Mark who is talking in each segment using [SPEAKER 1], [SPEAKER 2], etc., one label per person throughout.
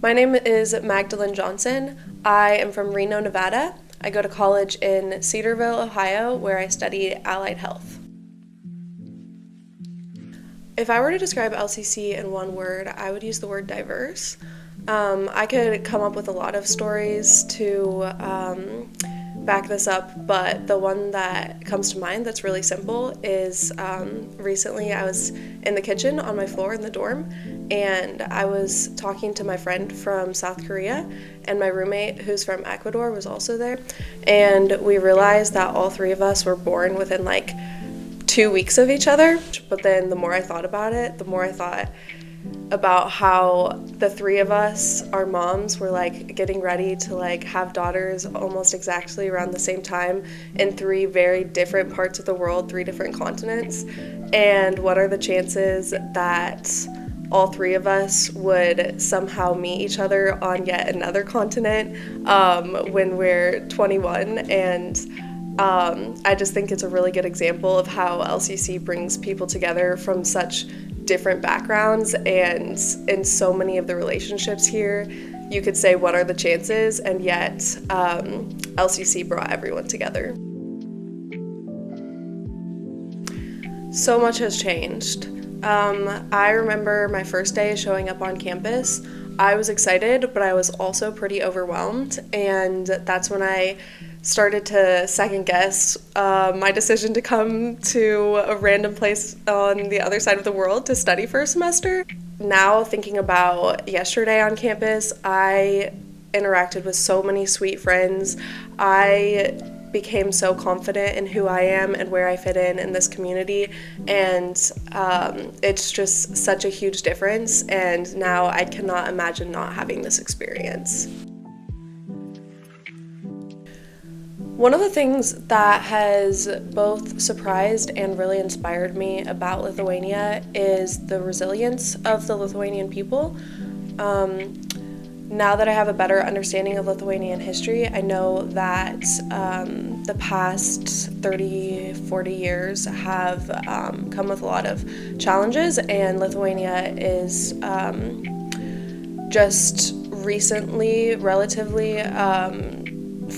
[SPEAKER 1] My name is Magdalene Johnson. I am from Reno, Nevada. I go to college in Cedarville, Ohio, where I study allied health. If I were to describe LCC in one word, I would use the word diverse. I could come up with a lot of stories to back this up, but the one that comes to mind that's really simple is recently I was in the kitchen on my floor in the dorm, and I was talking to my friend from South Korea, and my roommate who's from Ecuador was also there, and we realized that all three of us were born within like 2 weeks of each other. But then the more I thought about it, the more I thought about how the three of us, our moms, were like getting ready to like have daughters almost exactly around the same time in three very different parts of the world, three different continents. And what are the chances that all three of us would somehow meet each other on yet another continent when we're 21? And I just think it's a really good example of how LCC brings people together from such different backgrounds, and in so many of the relationships here, you could say, what are the chances? And yet, LCC brought everyone together. So much has changed. I remember my first day showing up on campus. I was excited, but I was also pretty overwhelmed, and that's when I started to second guess my decision to come to a random place on the other side of the world to study for a semester. Now, thinking about yesterday on campus, I interacted with so many sweet friends. I became so confident in who I am and where I fit in this community, and it's just such a huge difference, and now I cannot imagine not having this experience. One of the things that has both surprised and really inspired me about Lithuania is the resilience of the Lithuanian people. Now that I have a better understanding of Lithuanian history, I know that the past 30, 40 years have come with a lot of challenges, and Lithuania is just recently relatively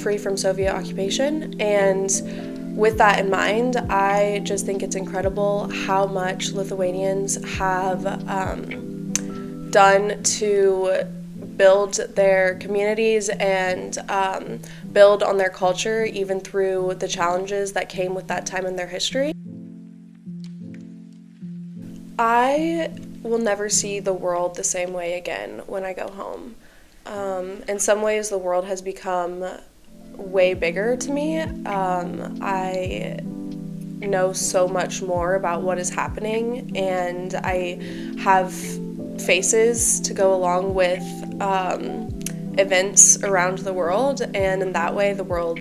[SPEAKER 1] free from Soviet occupation. And with that in mind, I just think it's incredible how much Lithuanians have done to build their communities and build on their culture, even through the challenges that came with that time in their history. I will never see the world the same way again when I go home. In some ways, the world has become way bigger to me. I know so much more about what is happening, and I have faces to go along with events around the world, and in that way the world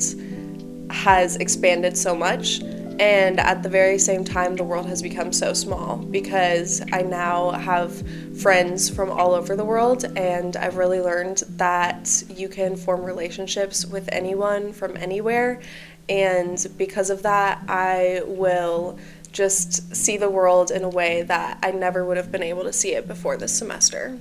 [SPEAKER 1] has expanded so much, and at the very same time the world has become so small because I now have friends from all over the world, and I've really learned that you can form relationships with anyone from anywhere, and because of that I will just see the world in a way that I never would have been able to see it before this semester.